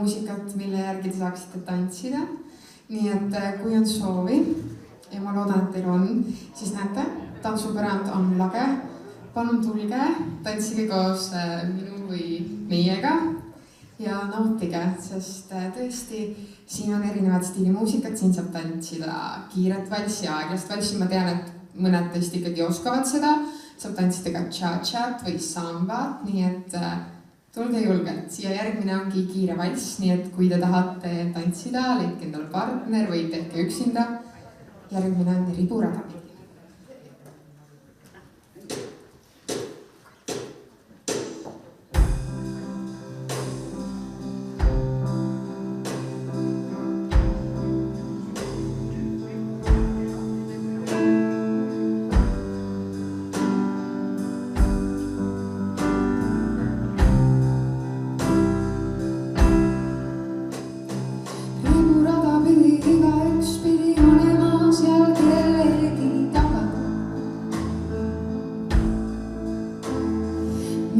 muusikat, mille järgi te saaksite tantsida. Nii et kui on soovi ja ma loodan, et teil on, siis näete, tantsupärand on lage. Palun tulge, tantsige koos minu või meiega ja nautige, sest tõesti siin on erinevad stiilimuusikat, siin saab tantsida kiiret valssi ja aeglast valssi. Ma tean, et mõned teist ikkagi oskavad seda, saab tantsida ka cha-chat või sambat, nii et tulge julgelt. Siia järgmine ongi kiire valss, nii et kui te tahate tantsida, leidke endale partner või tehke üksinda. Järgmine on riburada.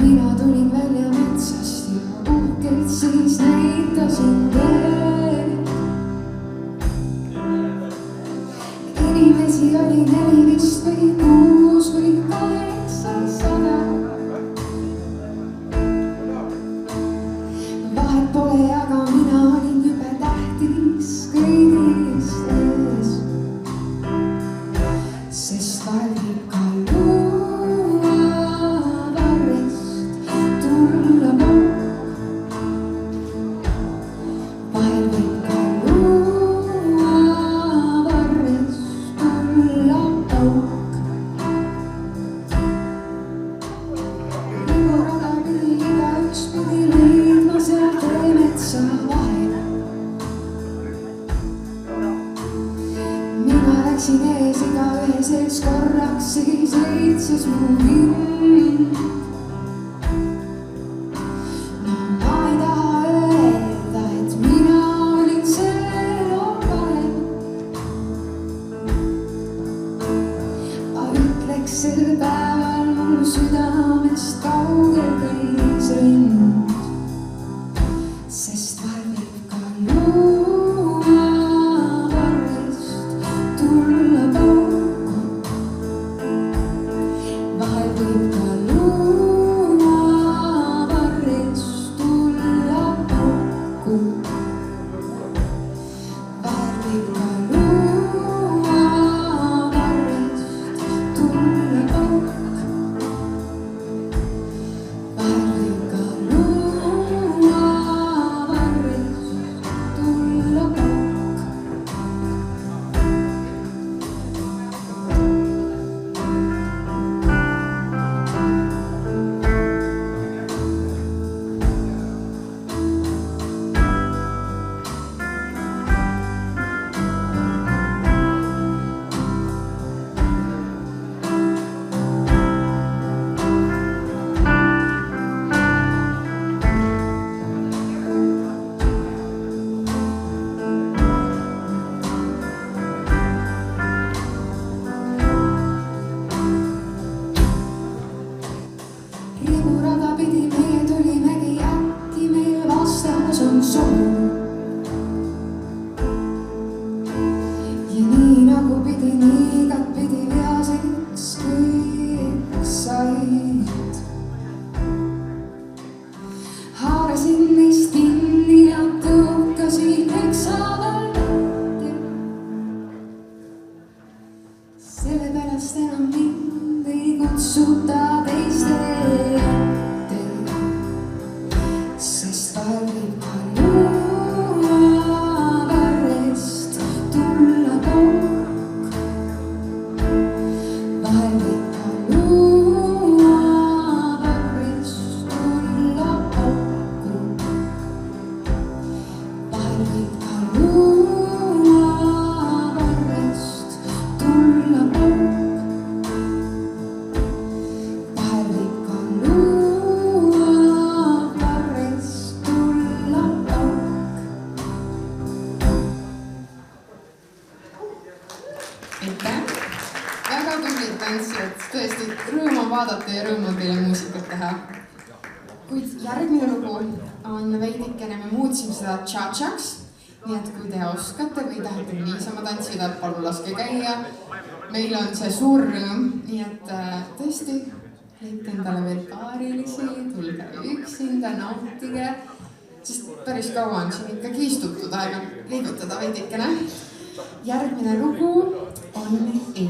Mina tulin välja metsast ja uhkelt siis näitasin teed. Inimesi oli 4 või 6 või 800. Vahet pole, aga mina olin jube tähtis kõigist ees. Sest vahel võib ka läksin ees igaühe sees korraks, siis leidses mu hind. No ma ei taha öelda, et mina olin sellel omal. Ma ütleks sel päeval mul südamest kaugel käis rind. Sest vahel võib ka ja nii nagu pidi, nii igat pidi veaseks kõik said. Haarasin neist kinni ja tõukasin eksadal lahti. Sellepärast enam mind ei kutsuta teiste ette, sest vahel võib ka väga tublid tantsijad, tõesti rõõm on vaadata ja rõõm on teile muusikat teha. Kuid järgmine lugu on veidikene, me muutsime seda cha-chaks, nii et kui te oskate või tahate niisama tantsida, palun laske käia. Meil on see suur rõõm, nii et tõesti, leidke endale veel paarilisi, tulge üksinda, nautige, sest päris kaua on siin ikkagi istutud, aega liigutada veidikene. Järgmine lugu on Ei.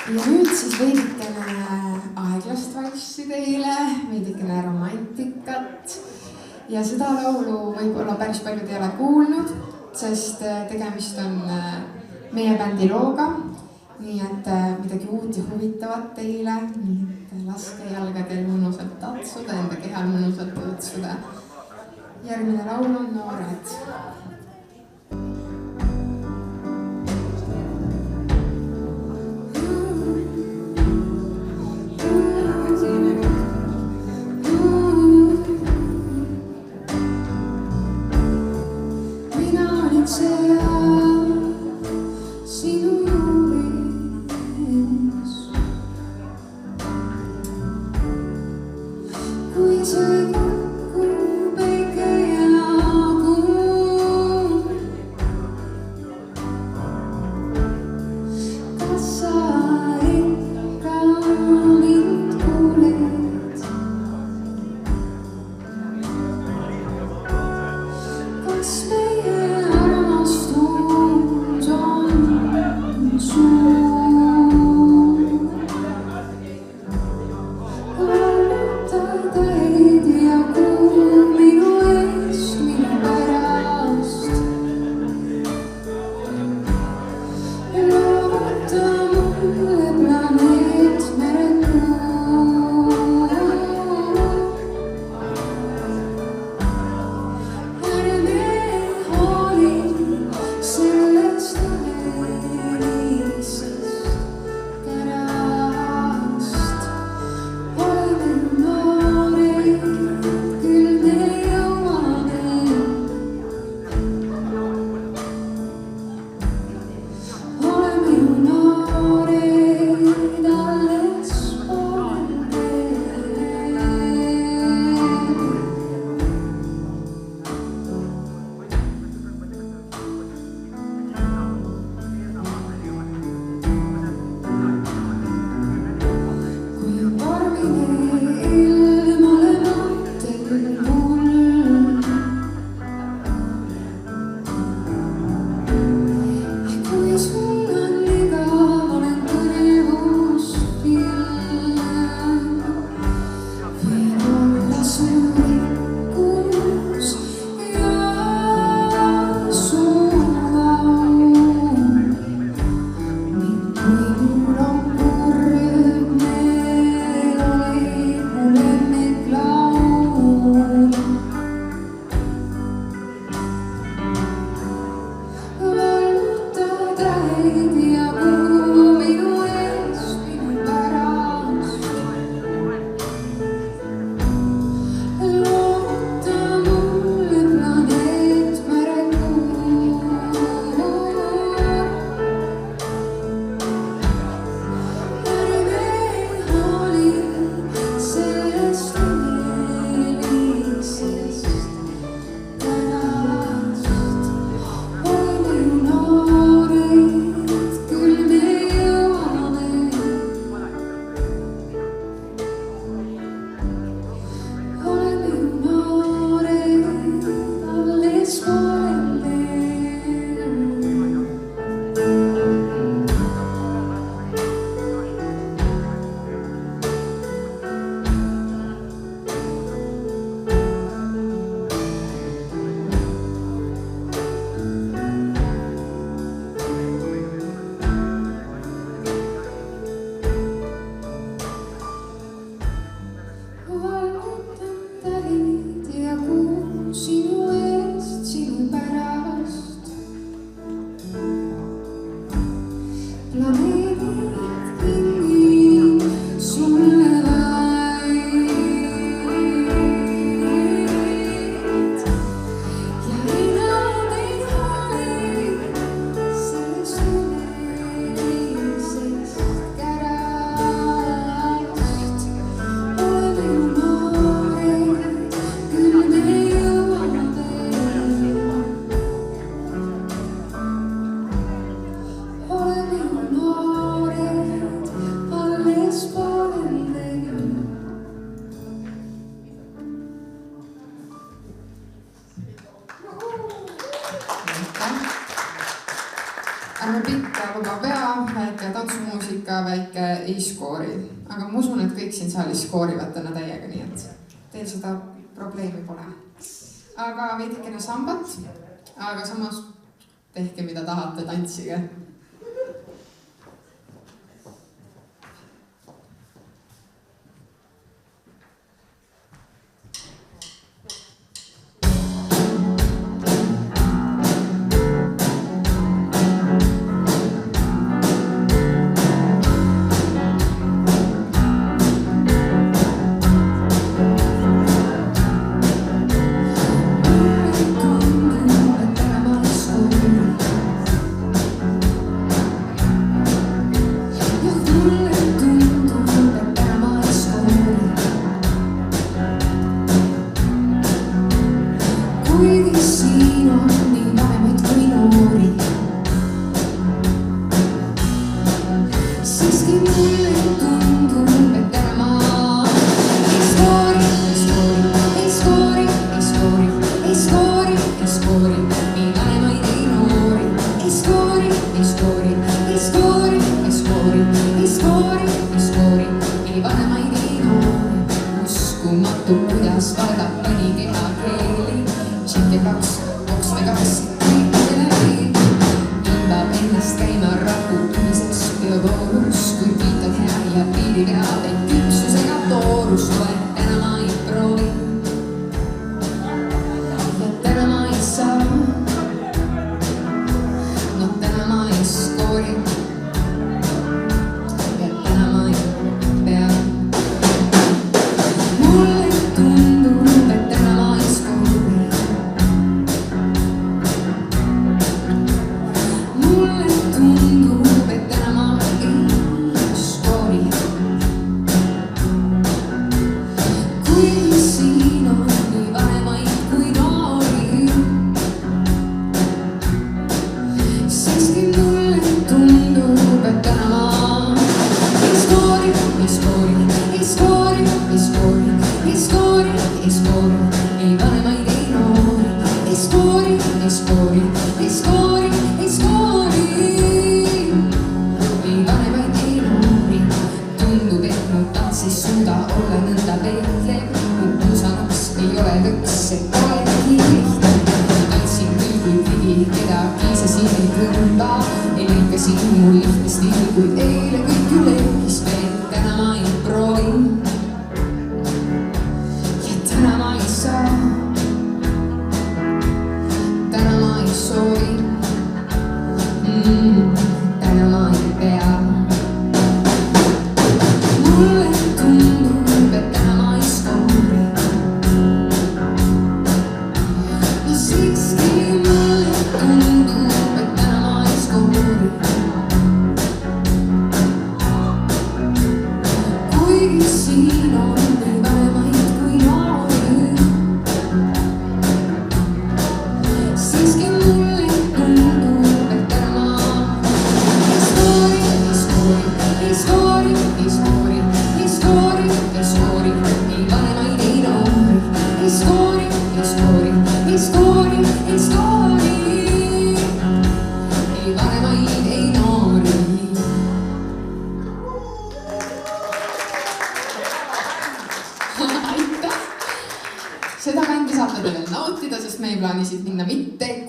Ja nüüd siis veidikene aeglast valssi teile, veidikene romantikat. Ja seda laulu võib-olla päris paljud ei ole kuulnud, sest tegemist on meie bändi looga. Nii et midagi uut ja huvitavat teile, nii et laske jalgadel mõnusalt tatsuda, enda kehal mõnusalt õõtsuda. Järgmine laul on Noored. Ärme pikka luba pea, väike tantsumuusika, väike e-skoori. Aga ma usun, et kõik siin saalis skoorivad täna täiega, nii et teil seda probleemi pole. Aga veidikene sambat, aga samas tehke mida tahate, tantsige.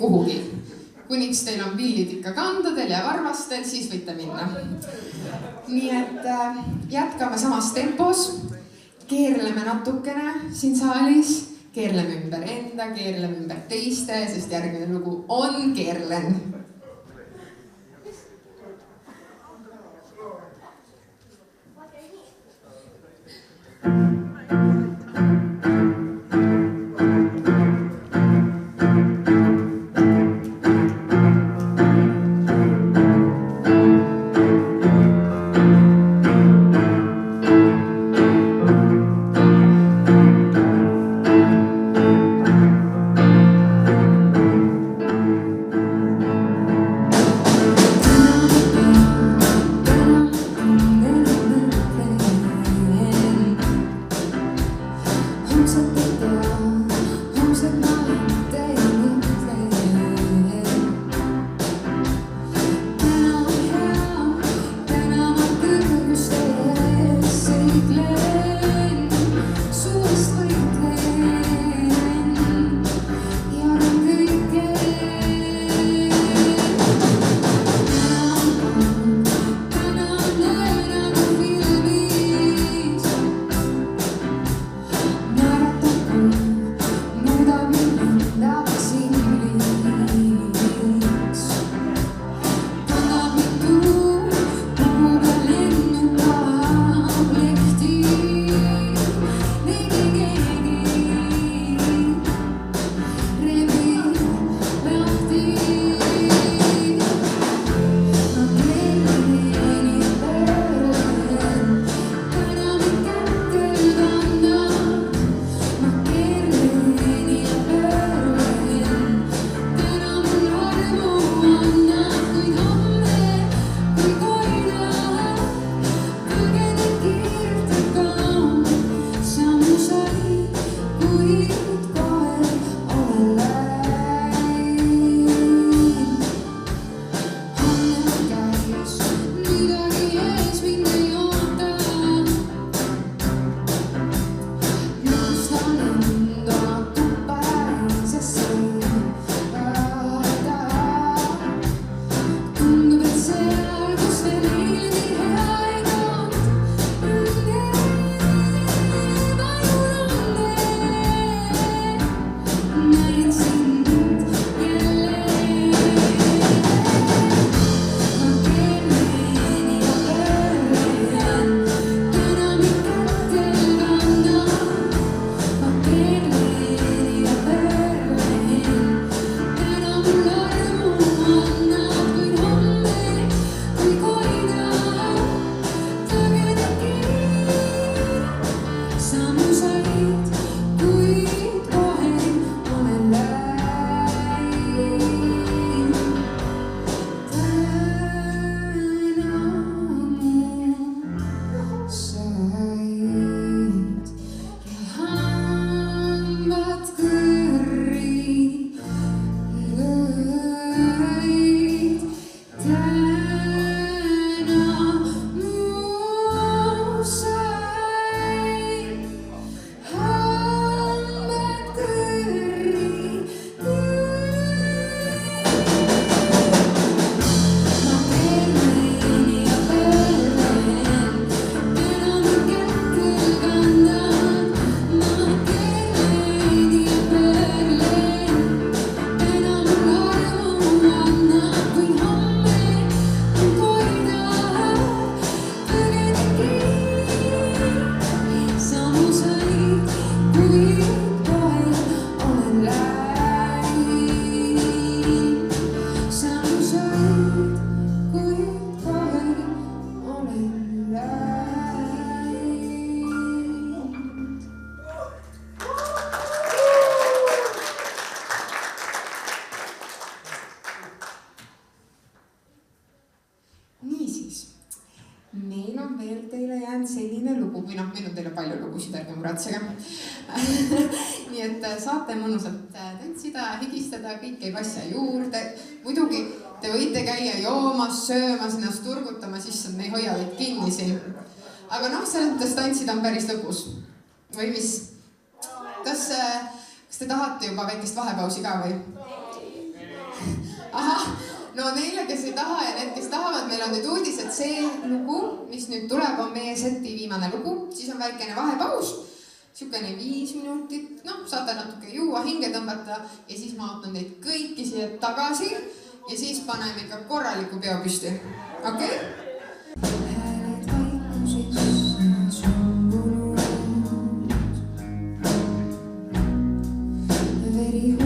kuhugi. Kuniks teil on pillid ikka kandadel ja varvastel, siis võite minna. Nii et jätkame samas tempos. Keerleme natukene siin saalis. Keerleme ümber enda, keerleme ümber teiste, sest järgmine lugu on Keerlen. Muretsege. Nii et saate mõnusalt tantsida, higistada, kõik käib asja juurde. Muidugi te võite käia joomas, söömas, ennast turgutama, siis me ei hoia teid kinni siin. Aga noh, selles mõttes tantsida on päris lõbus. Või mis? Kas te tahate juba väikest vahepausi ka või? ahah, no neile, kes ei taha ja need, kes tahavad, meil on nüüd uudis, et see lugu, mis nüüd tuleb, on meie seti viimane lugu, siis on väikene vahepaus, siukene 5 minutit, noh, saate natuke juua, hinge tõmbata ja siis ma ootan teid kõiki siia tagasi ja siis paneme ikka korraliku peo püsti, okei? hääled vaikuses sulgunud, veri